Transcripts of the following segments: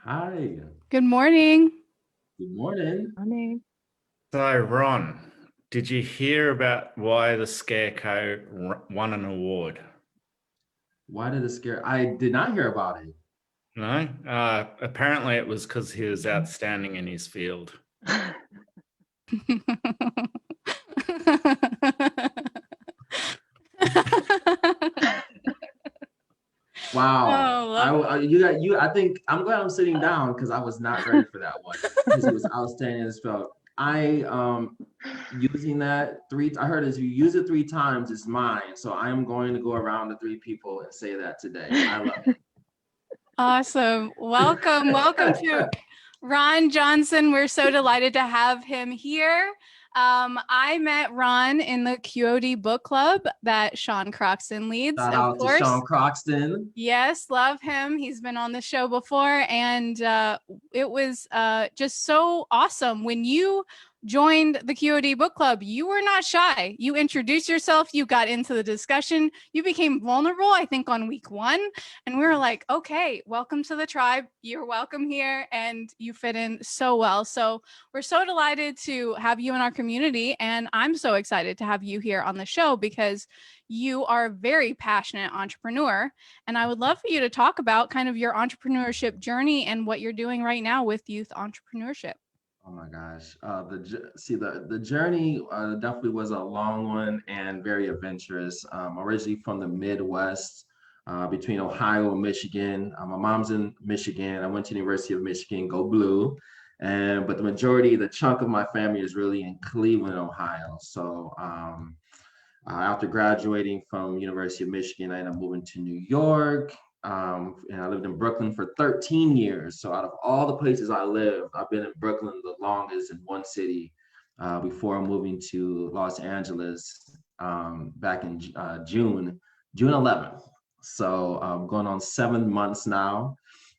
Hi, Good morning. good morning. Morning. So, Ron, did you hear about why the Scarecrow won an award? Why did it scare? I did not hear about it. No? Apparently it was because he was outstanding in his field. Wow. love You got you. I think I'm glad I'm sitting down because I was not ready for that one because it was outstanding as well. I using that three. I heard as you use it three times, it's mine. So I am going to go around to three people and say that today. I love it. Awesome. Welcome to Ron Johnson. We're so delighted to have him here. I met Ron in the QOD book club that Sean Croxton leads, Shout of out to course. Sean Croxton. Yes, love him. He's been on the show before, and it was just so awesome. When you joined the QOD book club, you were not shy. You introduced yourself, you got into the discussion, you became vulnerable, I think, on week 1. And we were like, okay, welcome to the tribe. You're welcome here, and you fit in so well. So we're so delighted to have you in our community, and I'm so excited to have you here on the show because you are a very passionate entrepreneur. And I would love for you to talk about kind of your entrepreneurship journey and what you're doing right now with youth entrepreneurship. Oh my gosh. The journey definitely was a long one and very adventurous. Originally from the Midwest, between Ohio and Michigan. My mom's in Michigan. I went to the University of Michigan, go blue. But the majority, the chunk of my family is really in Cleveland, Ohio. So after graduating from University of Michigan, I ended up moving to New York. And I lived in Brooklyn for 13 years. So out of all the places I lived, I've been in Brooklyn the longest in one city before moving to Los Angeles back in June 11th. So I'm going on 7 months now.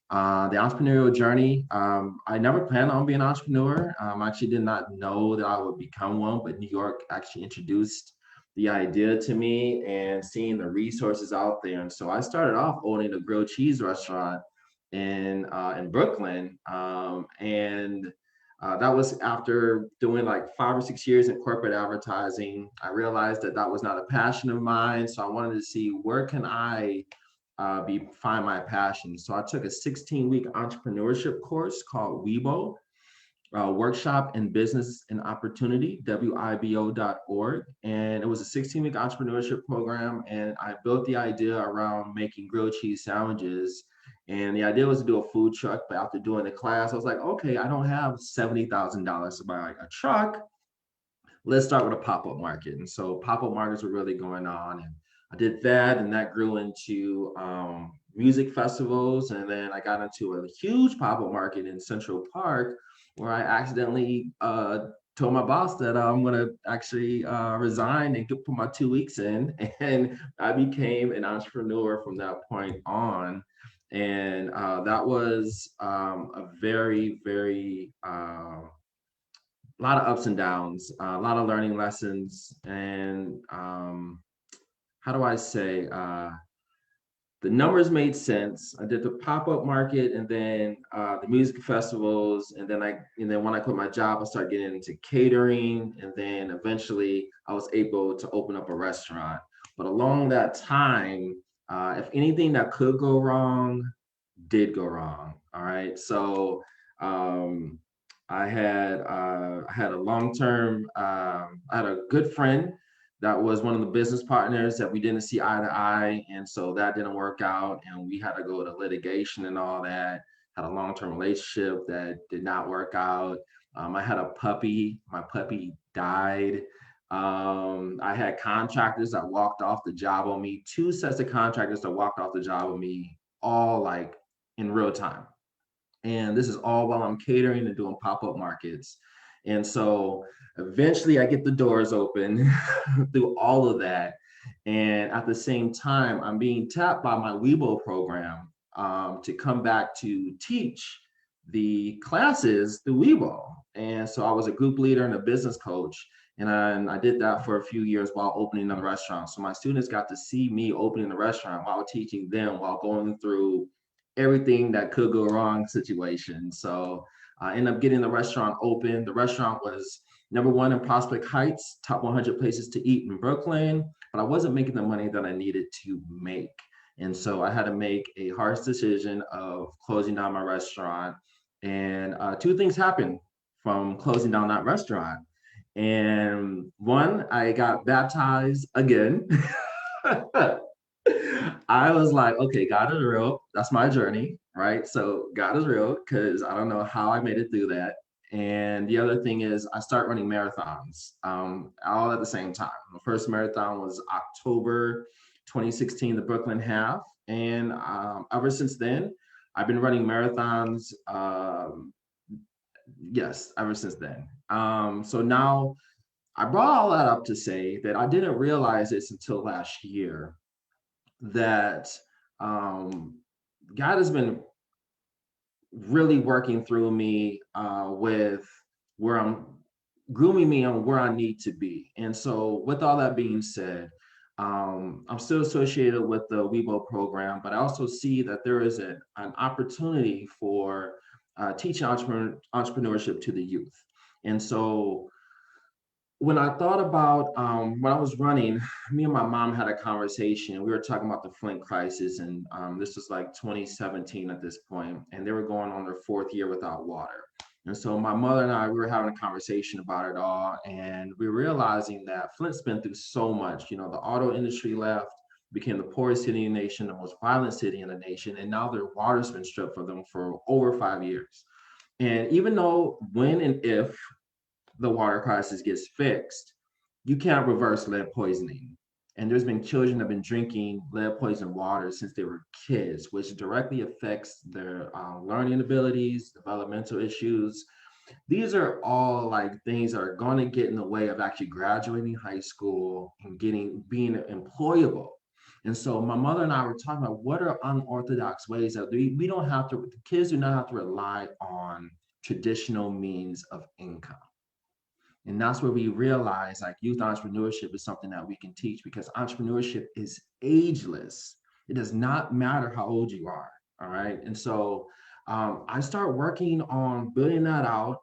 The entrepreneurial journey, I never planned on being an entrepreneur. I actually did not know that I would become one, but New York actually introduced the idea to me and seeing the resources out there. And so I started off owning a grilled cheese restaurant in Brooklyn, and that was after doing like 5 or 6 years in corporate advertising. I realized that that was not a passion of mine, so I wanted to see where can I find my passion. So I took a 16-week entrepreneurship course called WIBO, Workshop in Business and Opportunity, WIBO.org. And it was a 16-week entrepreneurship program. And I built the idea around making grilled cheese sandwiches. And the idea was to do a food truck. But after doing the class, I was like, okay, I don't have $70,000 to buy a truck. Let's start with a pop-up market. And so pop-up markets were really going on. And I did that, and that grew into music festivals. And then I got into a huge pop-up market in Central Park where I accidentally told my boss that I'm going to actually resign and put my 2 weeks in. And I became an entrepreneur from that point on. And that was a very, very, a lot of ups and downs, a lot of learning lessons. And how do I say, the numbers made sense. I did the pop-up market and then the music festivals, and then when I quit my job, I started getting into catering, and then eventually I was able to open up a restaurant. But along that time, if anything that could go wrong did go wrong. All right, so I had a long-term, I had a good friend that was one of the business partners that we didn't see eye to eye. And so that didn't work out. And we had to go to litigation and all that. Had a long-term relationship that did not work out. I had a puppy. My puppy died. I had contractors that walked off the job on me, 2 sets of contractors that walked off the job on me, all like in real time. And this is all while I'm catering and doing pop-up markets. And so eventually I get the doors open through all of that. And at the same time, I'm being tapped by my Weibo program to come back to teach the classes through Weibo. And so I was a group leader and a business coach. And I did that for a few years while opening the restaurant. So my students got to see me opening the restaurant while teaching them, while going through everything that could go wrong situation. So I ended up getting the restaurant open. The restaurant was #1 in Prospect Heights, top 100 places to eat in Brooklyn, but I wasn't making the money that I needed to make. And so I had to make a harsh decision of closing down my restaurant. And two things happened from closing down that restaurant. And one, I got baptized again. I was like, okay, God is real. That's my journey, right? So God is real because I don't know how I made it through that. And the other thing is I start running marathons all at the same time. The first marathon was October 2016, the Brooklyn Half. And ever since then, I've been running marathons. Yes, ever since then. So now I brought all that up to say that I didn't realize this until last year that God has been really working through me with where I'm grooming me on where I need to be. And so with all that being said, I'm still associated with the Weibo program, but I also see that there is an opportunity for teaching entrepreneurship to the youth. And so when I thought about when I was running, me and my mom had a conversation. We were talking about the Flint crisis, and this was like 2017 at this point, and they were going on their 4th year without water. And so my mother and I, we were having a conversation about it all, and we were realizing that Flint's been through so much. You know, the auto industry left, became the poorest city in the nation, the most violent city in the nation, and now their water's been stripped from them for over 5 years. And even though when and if the water crisis gets fixed, you can't reverse lead poisoning. And there's been children that have been drinking lead poisoned water since they were kids, which directly affects their learning abilities, developmental issues. These are all like things that are going to get in the way of actually graduating high school and being employable. And so my mother and I were talking about what are unorthodox ways that we don't have to, the kids do not have to rely on traditional means of income. And that's where we realize like youth entrepreneurship is something that we can teach because entrepreneurship is ageless. It does not matter how old you are. All right. And so I started working on building that out.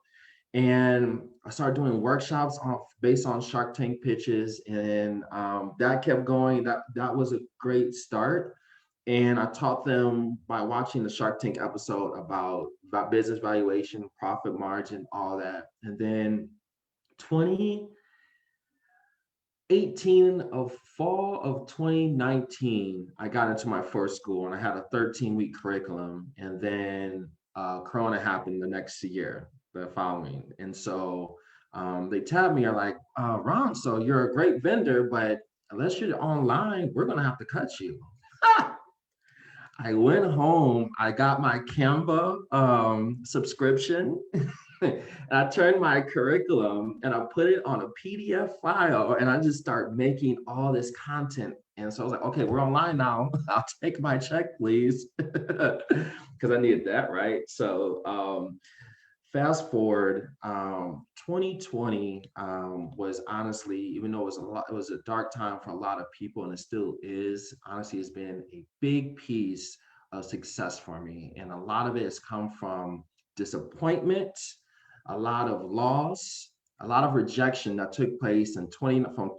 And I started doing workshops based on Shark Tank pitches. And that kept going. That was a great start. And I taught them by watching the Shark Tank episode about business valuation, profit margin, all that. And then 2018 of fall of 2019, I got into my first school and I had a 13-week curriculum. And then Corona happened the next year, the following. And so they tabbed me, are like, Ron, so you're a great vendor, but unless you're online, we're going to have to cut you. I went home, I got my Canva subscription. And I turned my curriculum and I put it on a PDF file and I just start making all this content. And so I was like, okay, we're online now. I'll take my check, please. Because I needed that, right? So fast forward, 2020 was honestly, even though it was a dark time for a lot of people, and it still is, honestly, it's been a big piece of success for me. And a lot of it has come from disappointment, a lot of loss, a lot of rejection that took place in from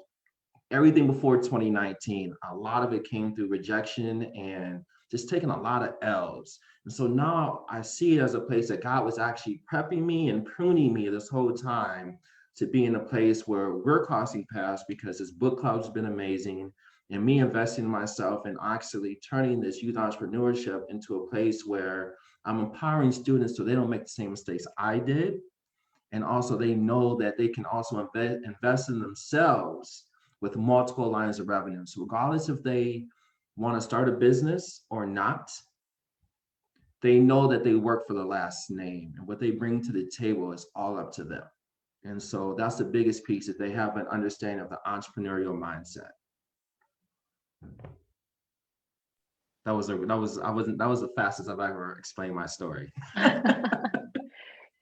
everything before 2019. A lot of it came through rejection and just taking a lot of L's. And so now I see it as a place that God was actually prepping me and pruning me this whole time to be in a place where we're crossing paths because this book club has been amazing and me investing in myself and actually turning this youth entrepreneurship into a place where I'm empowering students so they don't make the same mistakes I did. And also they know that they can also invest in themselves with multiple lines of revenue. So regardless if they want to start a business or not, they know that they work for the last name and what they bring to the table is all up to them. And so that's the biggest piece, that they have an understanding of the entrepreneurial mindset. That was the fastest I've ever explained my story.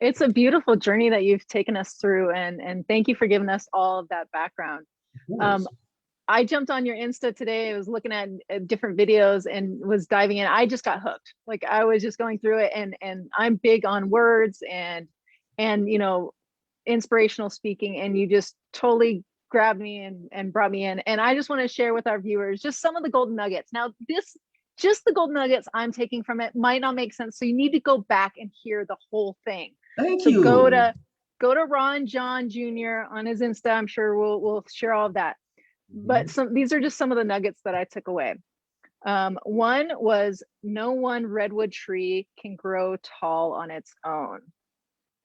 It's a beautiful journey that you've taken us through, and thank you for giving us all of that background. I jumped on your Insta today. I was looking at different videos and was diving in. I just got hooked. Like I was just going through it, and I'm big on words and you know, inspirational speaking, and you just totally grabbed me and brought me in. And I just want to share with our viewers just some of the golden nuggets. Now, this just the golden nuggets I'm taking from it might not make sense. So you need to go back and hear the whole thing. Thank So you. go to Ron John Jr. on his Insta. I'm sure we'll share all of that. But these are just some of the nuggets that I took away. One was no one redwood tree can grow tall on its own.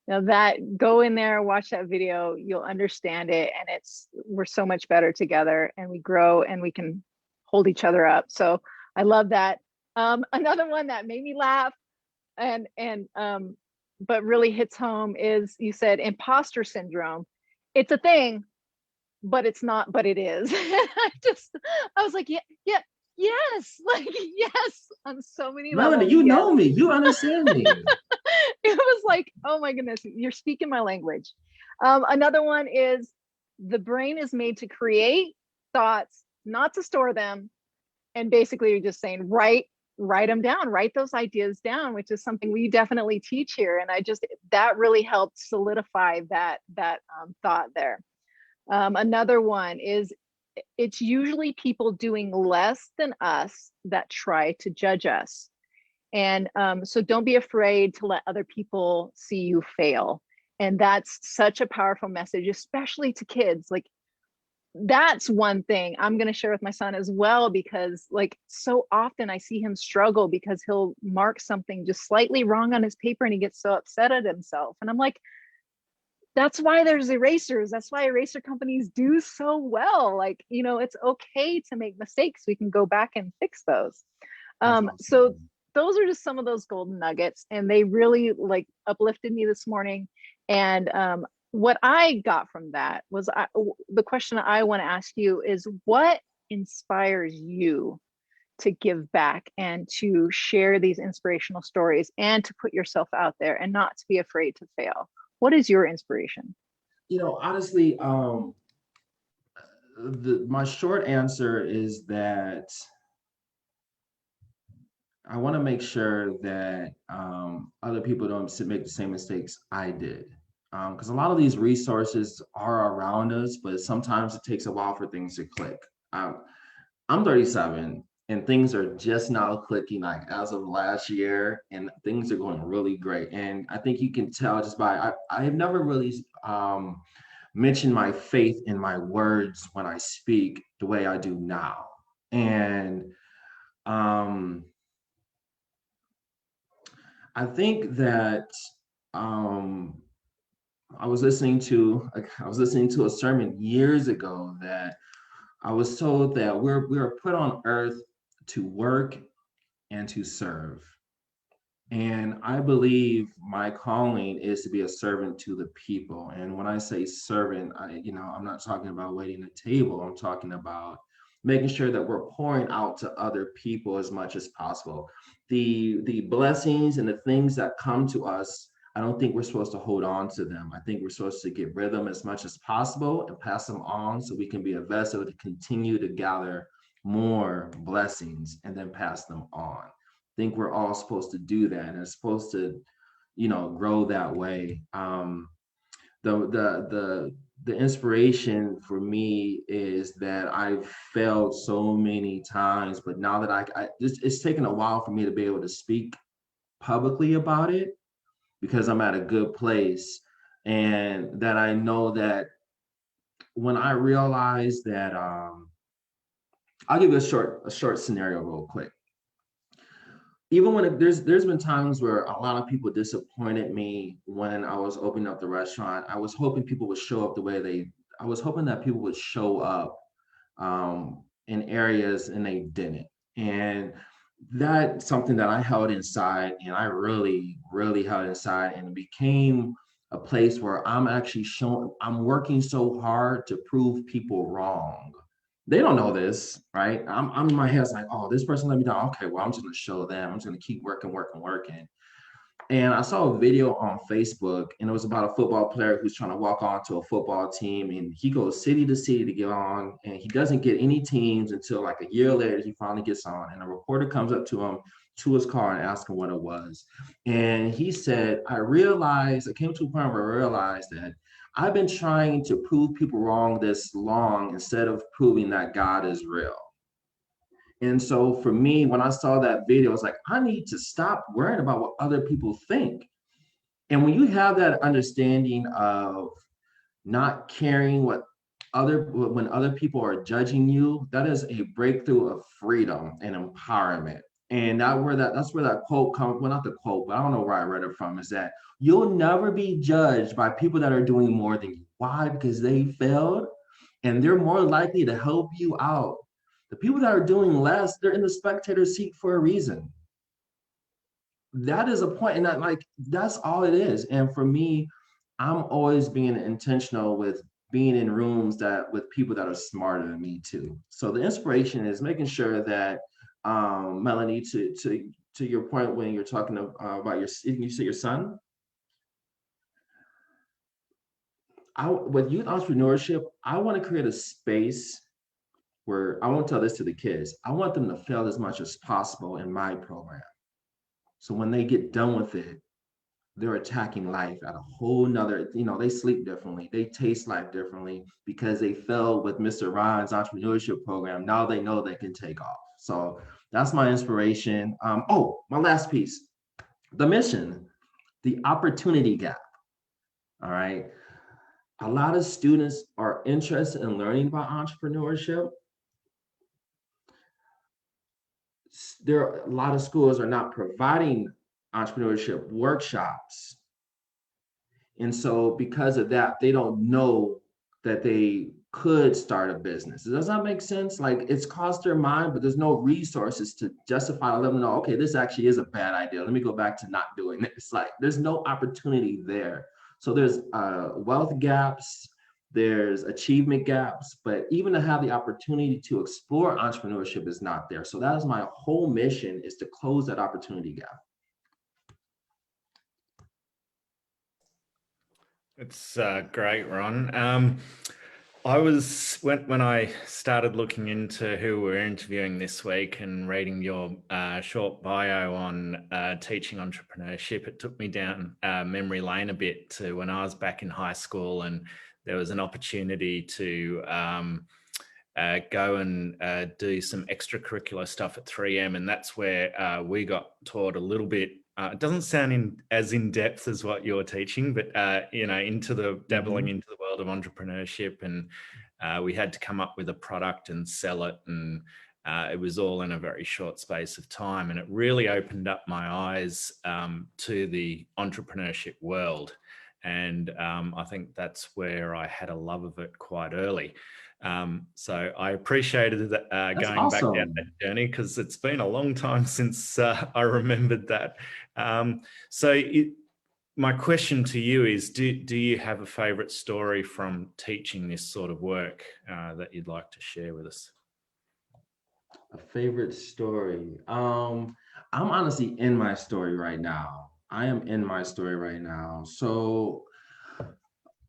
Now that, go in there, watch that video, you'll understand it. And we're so much better together, and we grow and we can hold each other up. So I love that. Another one that made me laugh but really hits home is, you said imposter syndrome. It's a thing, but it's not, but it is. I was like, yes, like, yes, on so many levels. Melanie, you know me, you understand me. It was like, oh my goodness, you're speaking my language. Another one is the brain is made to create thoughts, not to store them. And basically you're just saying, write them down, write those ideas down, which is something we definitely teach here. And that really helped solidify that thought there. Another one is, it's usually people doing less than us that try to judge us. And so don't be afraid to let other people see you fail. And that's such a powerful message, especially to kids. Like, that's one thing I'm going to share with my son as well, because like so often I see him struggle because he'll mark something just slightly wrong on his paper and he gets so upset at himself. And I'm like, that's why there's erasers. That's why eraser companies do so well. Like, you know, it's okay to make mistakes. We can go back and fix those. Awesome. So those are just some of those golden nuggets, and they really like uplifted me this morning. And what I got from that was the question I want to ask you is, what inspires you to give back and to share these inspirational stories and to put yourself out there and not to be afraid to fail? What is your inspiration? You know, honestly, my short answer is that I want to make sure that other people don't make the same mistakes I did. Because a lot of these resources are around us, but sometimes it takes a while for things to click. I'm 37 and things are just now clicking, like as of last year, and things are going really great. And I think you can tell just by, I have never really mentioned my faith in my words when I speak the way I do now. And I think that I was listening to a sermon years ago that I was told that we were put on earth to work and to serve. And I believe my calling is to be a servant to the people. And when I say servant, I'm not talking about waiting at a table. I'm talking about making sure that we're pouring out to other people as much as possible. The blessings and the things that come to us, I don't think we're supposed to hold on to them. I think we're supposed to get rid of them as much as possible and pass them on so we can be a vessel to continue to gather more blessings and then pass them on. I think we're all supposed to do that, and it's supposed to, grow that way. The inspiration for me is that I've failed so many times, but now that it's taken a while for me to be able to speak publicly about it, because I'm at a good place, and that I know that when I realize that, I'll give you a short scenario real quick. Even when there's been times where a lot of people disappointed me when I was opening up the restaurant. I was hoping people would show up I was hoping that people would show up in areas, and they didn't. And that's something that I held inside, and I really, really held inside, and it became a place where I'm working so hard to prove people wrong. They don't know this, right? I'm in my head, it's like, oh, this person let me down. Okay, well, I'm just gonna show them. I'm just gonna keep working. And I saw a video on Facebook, and it was about a football player who's trying to walk onto a football team, and he goes city to city to get on, and he doesn't get any teams until like a year later he finally gets on, and a reporter comes up to him to his car and asks him what it was. And he said, I came to a point where I realized that I've been trying to prove people wrong this long instead of proving that God is real. And so for me, when I saw that video, I was like, I need to stop worrying about what other people think. And when you have that understanding of not caring when other people are judging you, that is a breakthrough of freedom and empowerment. And that's where that quote comes, well, not the quote, but I don't know where I read it from, is that you'll never be judged by people that are doing more than you. Why? Because they failed, and they're more likely to help you out. The people that are doing less, they're in the spectator seat for a reason. That is a point, and that's all it is. And for me, I'm always being intentional with being in rooms with people that are smarter than me too. So the inspiration is making sure that, Melanie, to your point when you're talking about you say your son. With youth entrepreneurship, I want to create a space where I won't tell this to the kids. I want them to fail as much as possible in my program. So when they get done with it, they're attacking life at a whole nother, they sleep differently. They taste life differently because they fell with Mr. Ron's entrepreneurship program. Now they know they can take off. So that's my inspiration. My last piece, the mission, the opportunity gap. All right. A lot of students are interested in learning about entrepreneurship. A lot of schools are not providing entrepreneurship workshops. And so because of that, they don't know that they could start a business. Does that make sense? Like, it's crossed their mind, but there's no resources to justify, let them know, okay, this actually is a bad idea. Let me go back to not doing this. Like, there's no opportunity there. So there's wealth gaps, there's achievement gaps, but even to have the opportunity to explore entrepreneurship is not there. So that is my whole mission, is to close that opportunity gap. It's great, Ron. When I started looking into who we're interviewing this week and reading your short bio on teaching entrepreneurship, it took me down memory lane a bit to when I was back in high school, and there was an opportunity to go and do some extracurricular stuff at 3M, and that's where we got taught a little bit. It doesn't sound as in depth as what you're teaching, but into the dabbling into the world of entrepreneurship, and we had to come up with a product and sell it, and it was all in a very short space of time, and it really opened up my eyes to the entrepreneurship world, and I think that's where I had a love of it quite early. So I appreciated that going awesome. back down that journey, because it's been a long time since I remembered that. My question to you is, do you have a favorite story from teaching this sort of work that you'd like to share with us? A favorite story. I'm honestly in my story right now. I am in my story right now. So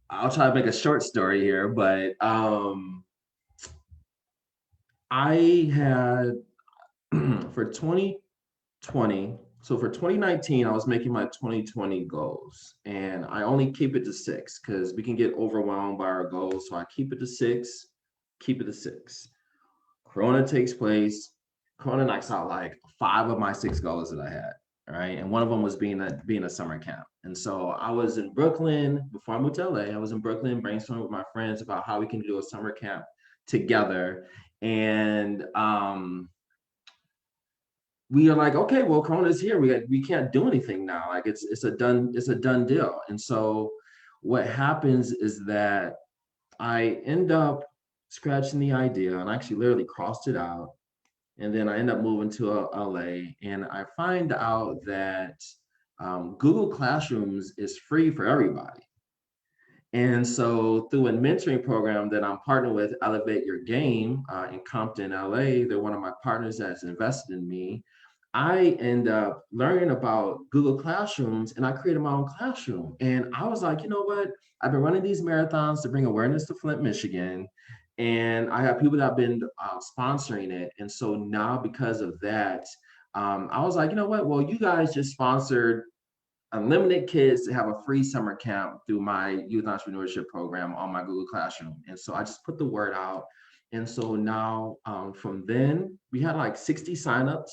I'll try to make a short story here, but I had for 2020, so for 2019, I was making my 2020 goals, and I only keep it to 6 because we can get overwhelmed by our goals. So I keep it to 6, keep it to 6. Corona takes place. Corona knocks out like 5 of my 6 goals that I had. All right. And one of them was being a summer camp. And so I was in Brooklyn before I moved to LA. I was in Brooklyn brainstorming with my friends about how we can do a summer camp together. And we are like, okay, well, Corona's here. We can't do anything now. Like it's a done deal. And so what happens is that I end up scratching the idea, and I actually literally crossed it out. And then I end up moving to LA, and I find out that Google Classrooms is free for everybody. And so through a mentoring program that I'm partnered with, Elevate Your Game in Compton, LA, they're one of my partners that's invested in me. I end up learning about Google Classrooms, and I created my own classroom. And I was like, you know what? I've been running these marathons to bring awareness to Flint, Michigan. And I have people that have been sponsoring it. And so now, because of that, I was like, you know what? Well, you guys just sponsored unlimited kids to have a free summer camp through my youth entrepreneurship program on my Google Classroom. And so I just put the word out. And so now from then, we had like 60 signups.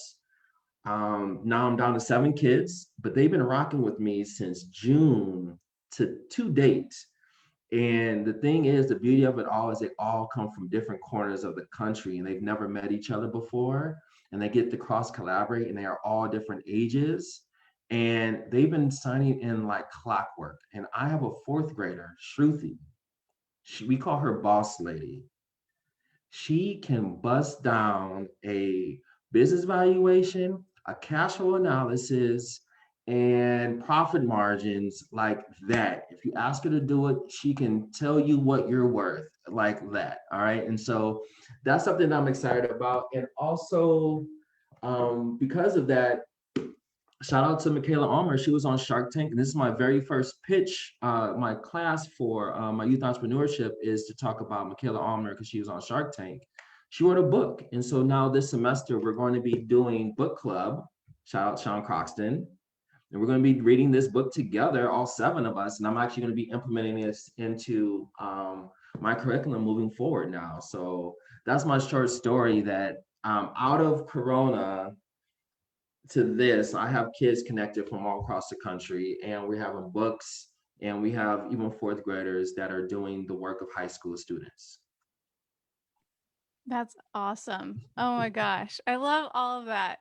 Now I'm down to 7 kids, but they've been rocking with me since June to date. And the thing is, the beauty of it all is they all come from different corners of the country and they've never met each other before. And they get to cross collaborate and they are all different ages. And they've been signing in like clockwork. And I have a 4th grader, Shruti. We call her Boss Lady. She can bust down a business valuation, a cash flow analysis, and profit margins like that. If you ask her to do it, she can tell you what you're worth like that. All right. And so that's something I'm excited about. And also, because of that, shout out to Michaela Almer. She was on Shark Tank. And this is my very first pitch. My class for my youth entrepreneurship is to talk about Michaela Almer because she was on Shark Tank. She wrote a book. And so now this semester, we're going to be doing book club. Shout out Sean Croxton. And we're going to be reading this book together, all 7 of us. And I'm actually going to be implementing this into my curriculum moving forward now. So that's my short story that out of Corona, to this, I have kids connected from all across the country, and we're having books, and we have even 4th graders that are doing the work of high school students. That's awesome. Oh my gosh. I love all of that.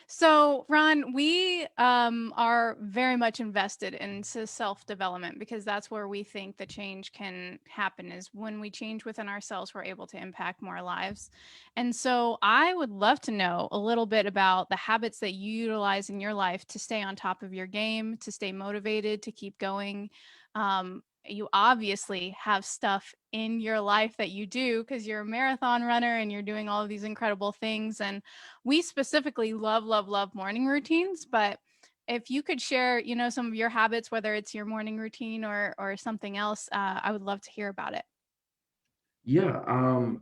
So Ron, we are very much invested into self-development because that's where we think the change can happen is when we change within ourselves, we're able to impact more lives. And so I would love to know a little bit about the habits that you utilize in your life to stay on top of your game, to stay motivated, to keep going. You obviously have stuff in your life that you do because you're a marathon runner and you're doing all of these incredible things. And we specifically love morning routines. But if you could share, some of your habits, whether it's your morning routine or something else, I would love to hear about it. Yeah,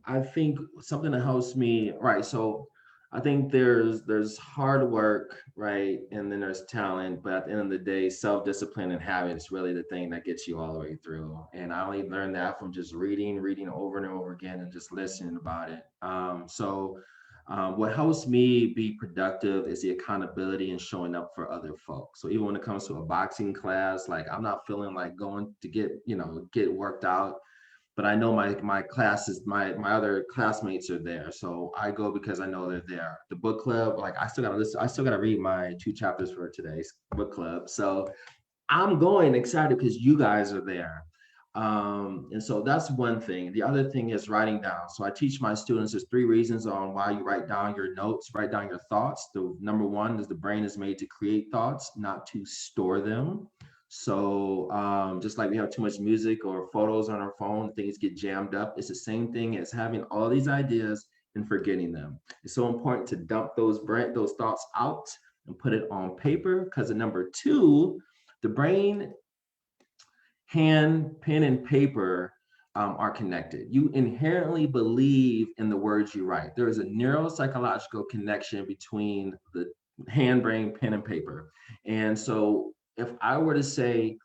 I think something that helps me, right? So I think there's hard work, right? And then there's talent, but at the end of the day, self-discipline and habit is really the thing that gets you all the way through. And I only learned that from just reading over and over again and just listening about it. What helps me be productive is the accountability and showing up for other folks. So even when it comes to a boxing class, like I'm not feeling like going to get worked out, but I know my classes, my other classmates are there. So I go because I know they're there. The book club, like I still gotta read my 2 chapters for today's book club. So I'm going excited because you guys are there. And so that's one thing. The other thing is writing down. So I teach my students there's 3 reasons on why you write down your notes, write down your thoughts. The number 1 is the brain is made to create thoughts, not to store them. So just like we have too much music or photos on our phone, things get jammed up. It's the same thing as having all these ideas and forgetting them. It's so important to dump those thoughts out and put it on paper because the number 2, the brain, hand, pen, and paper are connected. You inherently believe in the words you write. There is a neuropsychological connection between the hand, brain, pen, and paper. And so if I were to say,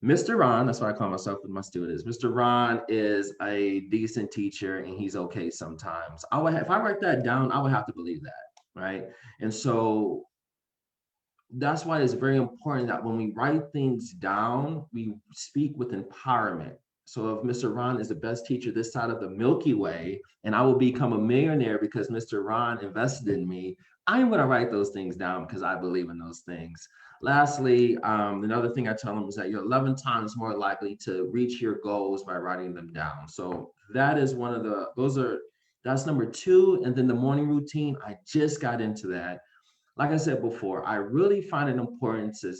Mr. Ron, that's what I call myself with my students, Mr. Ron is a decent teacher and he's okay sometimes. If I write that down, I would have to believe that, right? And so that's why it's very important that when we write things down, we speak with empowerment. So if Mr. Ron is the best teacher this side of the Milky Way, and I will become a millionaire because Mr. Ron invested in me, I'm going to write those things down because I believe in those things. Lastly, another thing I tell them is that you're 11 times more likely to reach your goals by writing them down. So that is that's number 2. And then the morning routine, I just got into that. Like I said before, I really find it important to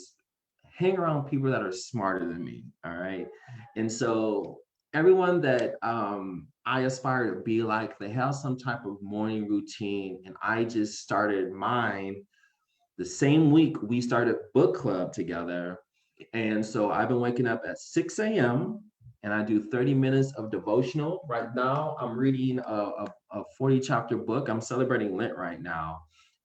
hang around people that are smarter than me. All right. And so everyone that I aspire to be like, they have some type of morning routine, and I just started mine the same week we started book club together. And so I've been waking up at 6 a.m. and I do 30 minutes of devotional. Right now, I'm reading a 40 chapter book. I'm celebrating Lent right now.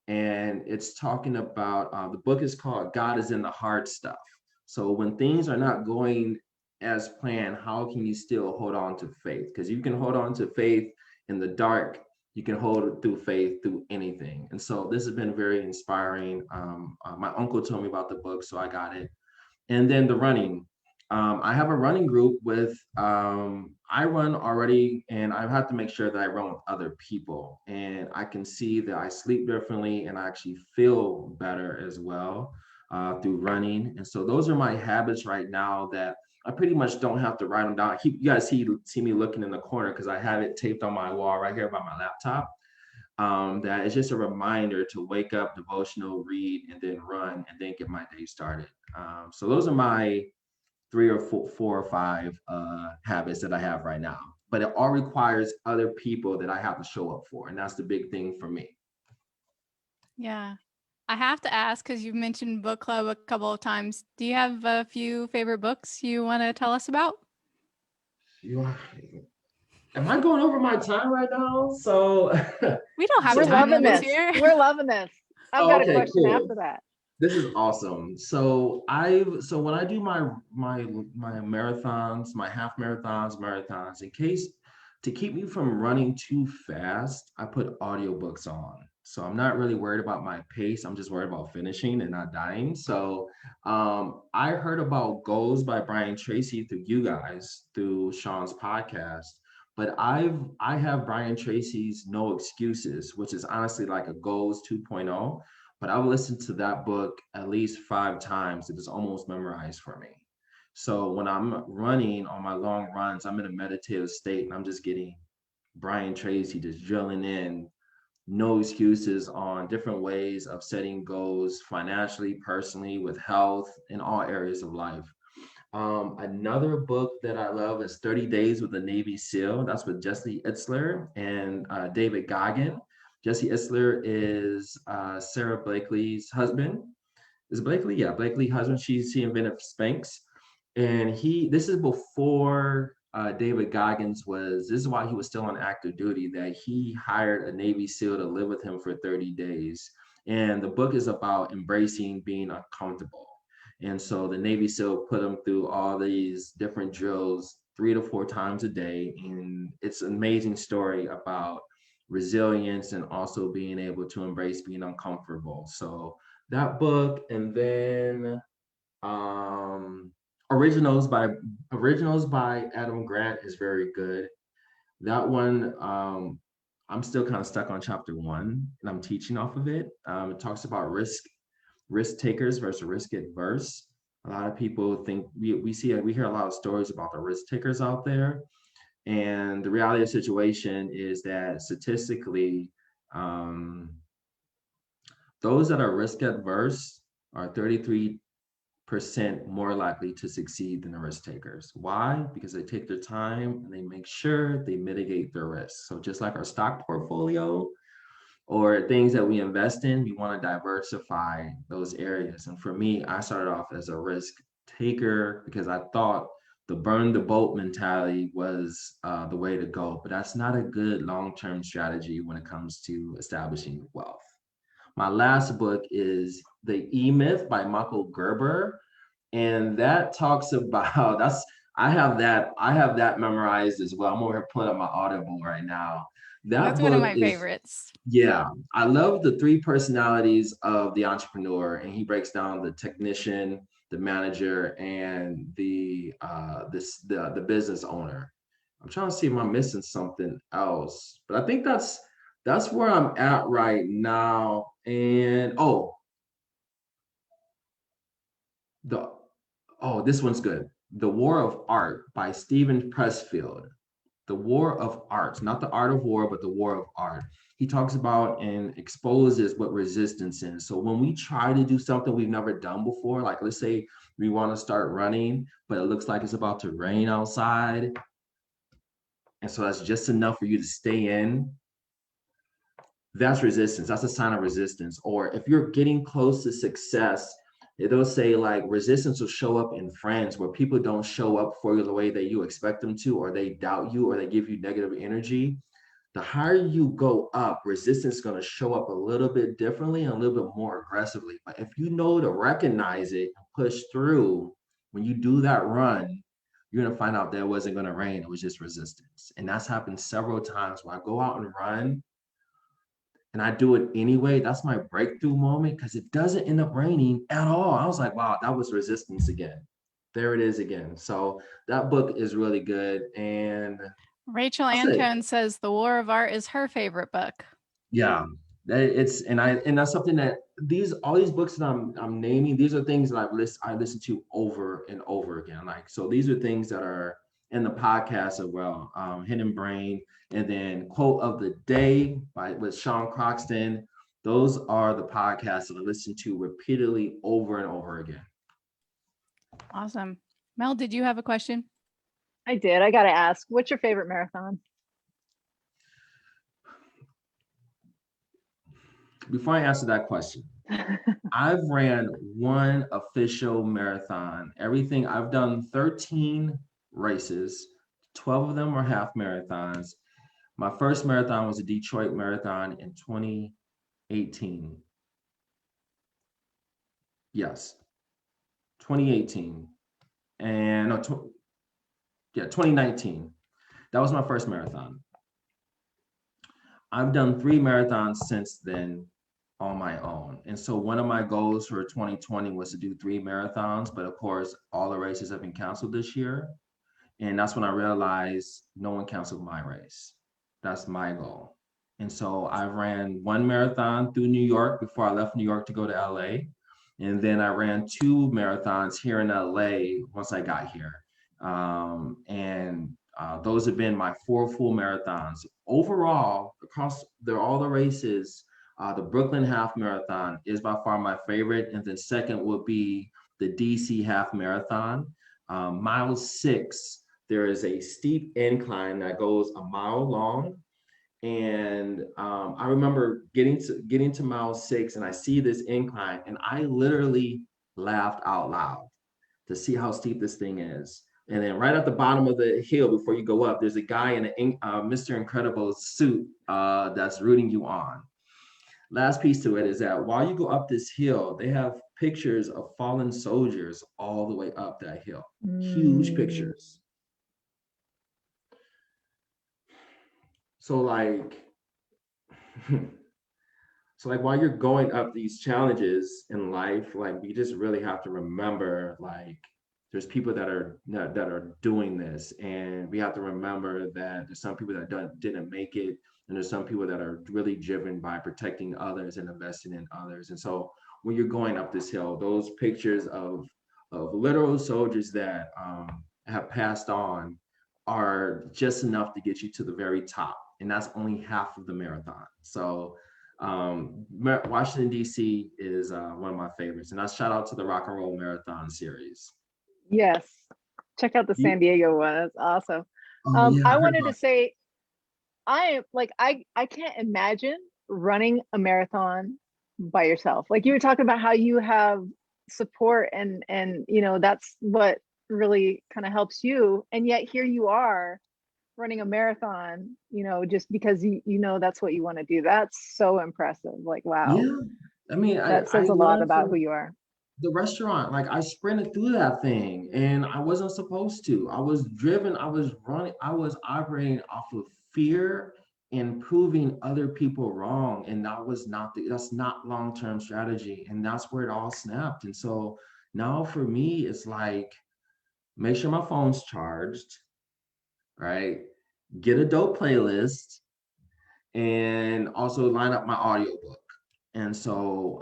And it's talking about the book is called God is in the Hard Stuff. So when things are not going as planned, how can you still hold on to faith? Because you can hold on to faith in the dark, you can hold it through faith through anything. And so this has been very inspiring. My uncle told me about the book, so I got it. And then the running. I have a running group with, I run already, and I have to make sure that I run with other people. And I can see that I sleep differently and I actually feel better as well through running. And so those are my habits right now that I pretty much don't have to write them down. You guys see me looking in the corner because I have it taped on my wall right here by my laptop. That is just a reminder to wake up, devotional, read, and then run, and then get my day started. So those are my three or four or five habits that I have right now. But it all requires other people that I have to show up for, and that's the big thing for me. Yeah. I have to ask, because you've mentioned book club a couple of times. Do you have a few favorite books you want to tell us about? Am I going over my time right now? So We don't have We're time loving limits this. here. We're loving this. I've got a okay, question cool. after that. This is awesome. So when I do my marathons, my half marathons, in case to keep me from running too fast, I put audiobooks on. So I'm not really worried about my pace. I'm just worried about finishing and not dying. So I heard about Goals by Brian Tracy through you guys, through Sean's podcast. But I have Brian Tracy's No Excuses, which is honestly like a Goals 2.0. But I've listened to that book at least 5 times. It is almost memorized for me. So when I'm running on my long runs, I'm in a meditative state and I'm just getting Brian Tracy just drilling in no excuses on different ways of setting goals financially, personally, with health, in all areas of life. Another book that I love is 30 Days with a Navy SEAL. That's with Jesse Itzler and David Goggin. Jesse Itzler is Sarah Blakely's husband. Is it Blakely? Yeah, Blakely husband. She invented Spanx. And this is before David Goggins this is why he was still on active duty, that he hired a Navy SEAL to live with him for 30 days. And the book is about embracing being uncomfortable. And so the Navy SEAL put him through all these different drills 3 to 4 times a day. And it's an amazing story about resilience and also being able to embrace being uncomfortable. So that book, and then Originals by Adam Grant is very good. That one, I'm still kind of stuck on chapter 1 and I'm teaching off of it. It talks about risk takers versus risk adverse. A lot of people think we hear a lot of stories about the risk takers out there. And the reality of the situation is that statistically, those that are risk adverse are 33% more likely to succeed than the risk takers. Why? Because they take their time and they make sure they mitigate their risks. So just like our stock portfolio or things that we invest in, we want to diversify those areas. And for me, I started off as a risk taker because I thought the burn the boat mentality was the way to go. But that's not a good long-term strategy when it comes to establishing wealth. My last book is The E-Myth by Michael Gerber. And that talks about, I have that memorized as well. I'm over here pulling up my Audible right now. That's one of my favorites. Yeah, I love the 3 personalities of the entrepreneur, and he breaks down the technician, the manager, and the business owner. I'm trying to see if I'm missing something else, but I think that's where I'm at right now. And this one's good. The War of Art by Stephen Pressfield. The War of Art, not the art of war, but the war of art. He talks about and exposes what resistance is. So when we try to do something we've never done before, like let's say we want to start running, but it looks like it's about to rain outside, And so that's just enough for you to stay in. That's resistance. That's a sign of resistance. Or if you're getting close to success, they'll say like resistance will show up in friends where people don't show up for you the way that you expect them to, or they doubt you, or they give you negative energy. The higher you go up, resistance is going to show up a little bit differently and a little bit more aggressively. But if you know to recognize it, push through, when you do that run, you're going to find out that it wasn't going to rain. It was just resistance. And that's happened several times when I go out and run and I do it anyway. That's my breakthrough moment, because it doesn't end up raining at all. I was like, wow, that was resistance again. There it is again. So that book is really good. And Rachel Antone says The War of Art is her favorite book. yeah, and that's something that all these books that I'm naming, these are things that I listen to over and over again. Like, so these are things that are in the podcast as well. Hidden Brain, and then Quote of the Day with Sean Croxton. Those are the podcasts that I listen to repeatedly over and over again. Awesome. Mel, did you have a question? I did. I got to ask, what's your favorite marathon? Before I answer that question, I've ran one official marathon. I've done 13 races, 12 of them are half marathons. My first marathon was a Detroit Marathon in 2018. Yes, 2018. And no, 2019. That was my first marathon. I've done 3 marathons since then on my own. And so one of my goals for 2020 was to do 3 marathons, but of course, all the races have been canceled this year. And that's when I realized no one canceled my race. That's my goal. And so I ran 1 marathon through New York before I left New York to go to LA. And then I ran 2 marathons here in LA once I got here. Those have been my 4 full marathons. Overall, across all the races, the Brooklyn Half Marathon is by far my favorite. And then second would be the DC Half Marathon. Mile 6, there is a steep incline that goes a mile long. And I remember getting to mile 6, and I see this incline, and I literally laughed out loud to see how steep this thing is. And then right at the bottom of the hill, before you go up, there's a guy in a Mr. Incredible suit that's rooting you on. Last piece to it is that while you go up this hill, they have pictures of fallen soldiers all the way up that hill. Huge pictures. So like while you're going up these challenges in life, like you just really have to remember, like, there's people that are doing this, and we have to remember that there's some people that didn't make it, and there's some people that are really driven by protecting others and investing in others. And so when you're going up this hill, those pictures of literal soldiers that have passed on are just enough to get you to the very top, and that's only half of the marathon. So Washington DC is one of my favorites, and I shout out to the Rock and Roll Marathon series. Yes, check out the San Diego one. That's awesome. Yeah, I wanted to say, I can't imagine running a marathon by yourself. Like, you were talking about how you have support, and you know, that's what really kind of helps you, and yet here you are running a marathon, you know, just because you know that's what you want to do. That's so impressive. Like, wow. Yeah, I mean, that says a lot about who you are. The restaurant, like, I sprinted through that thing, and I wasn't supposed to. I was driven, I was running, I was operating off of fear and proving other people wrong, and that's not long-term strategy, and that's where it all snapped. And so now for me, it's like, make sure my phone's charged, right? Get a dope playlist, and also line up my audiobook. And so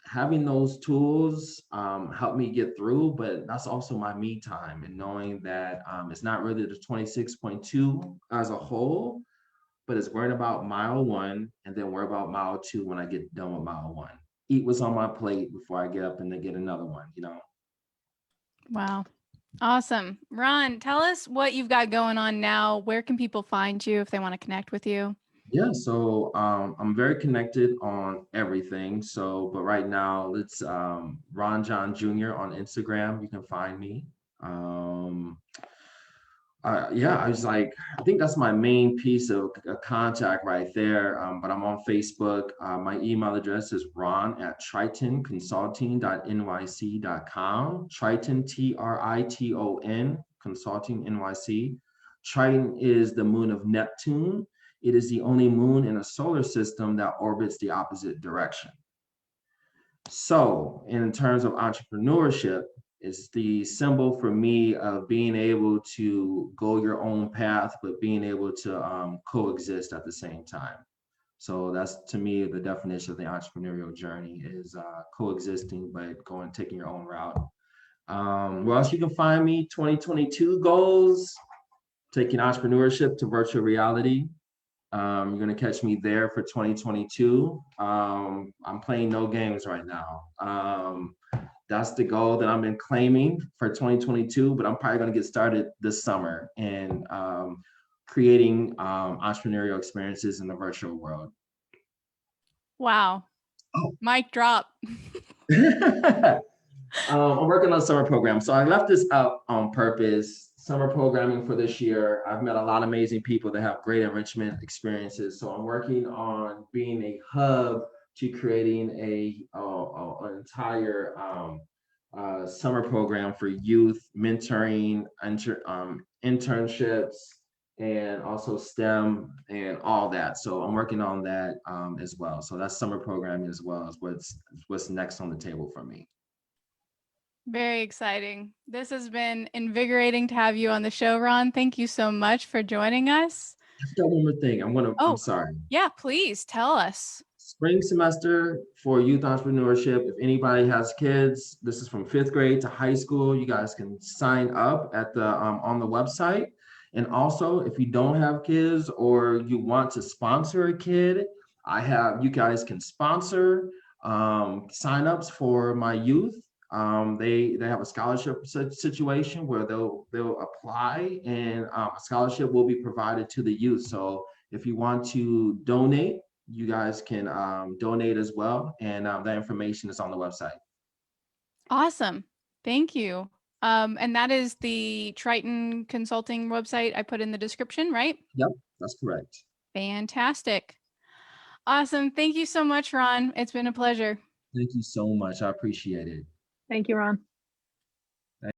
having those tools helped me get through, but that's also my me time, and knowing that it's not really the 26.2 as a whole, but it's worrying about mile 1, and then worry about mile 2 when I get done with mile 1. Eat what's on my plate before I get up and then get another one, you know? Wow. Awesome. Ron, tell us what you've got going on now. Where can people find you if they want to connect with you? Yeah, so I'm very connected on everything. So, but right now it's Ron John Jr. on Instagram. You can find me. Um, yeah, I was like, I think that's my main piece of contact right there. But I'm on Facebook. My email address is ron at tritonconsulting.nyc.com. Triton, Triton, Consulting NYC. Triton is the moon of Neptune. It is the only moon in a solar system that orbits the opposite direction. So, in terms of entrepreneurship, it's the symbol for me of being able to go your own path, but being able to coexist at the same time. So that's to me the definition of the entrepreneurial journey is coexisting, but taking your own route. Where else you can find me? 2022 goals, taking entrepreneurship to virtual reality. You're gonna catch me there for 2022. I'm playing no games right now. That's the goal that I've been claiming for 2022, but I'm probably gonna get started this summer and creating entrepreneurial experiences in the virtual world. Wow. Oh. Mic drop. I'm working on a summer program. So I left this out on purpose. Summer programming for this year. I've met a lot of amazing people that have great enrichment experiences. So I'm working on being a hub to creating an entire summer program for youth, mentoring, internships, and also STEM and all that. So I'm working on that as well. So that's summer programming as well as what's next on the table for me. Very exciting. This has been invigorating to have you on the show, Ron. Thank you so much for joining us. I've got one more thing. I'm sorry. Yeah, please tell us. Spring semester for youth entrepreneurship. If anybody has kids, this is from 5th grade to high school. You guys can sign up at the on the website. And also, if you don't have kids or you want to sponsor a kid, you guys can sponsor signups for my youth. They have a scholarship situation where they'll apply and a scholarship will be provided to the youth. So if you want to donate, you guys can donate as well. And that information is on the website. Awesome. Thank you. And that is the Triton Consulting website I put in the description, right? Yep, that's correct. Fantastic. Awesome. Thank you so much, Ron. It's been a pleasure. Thank you so much. I appreciate it. Thank you, Ron.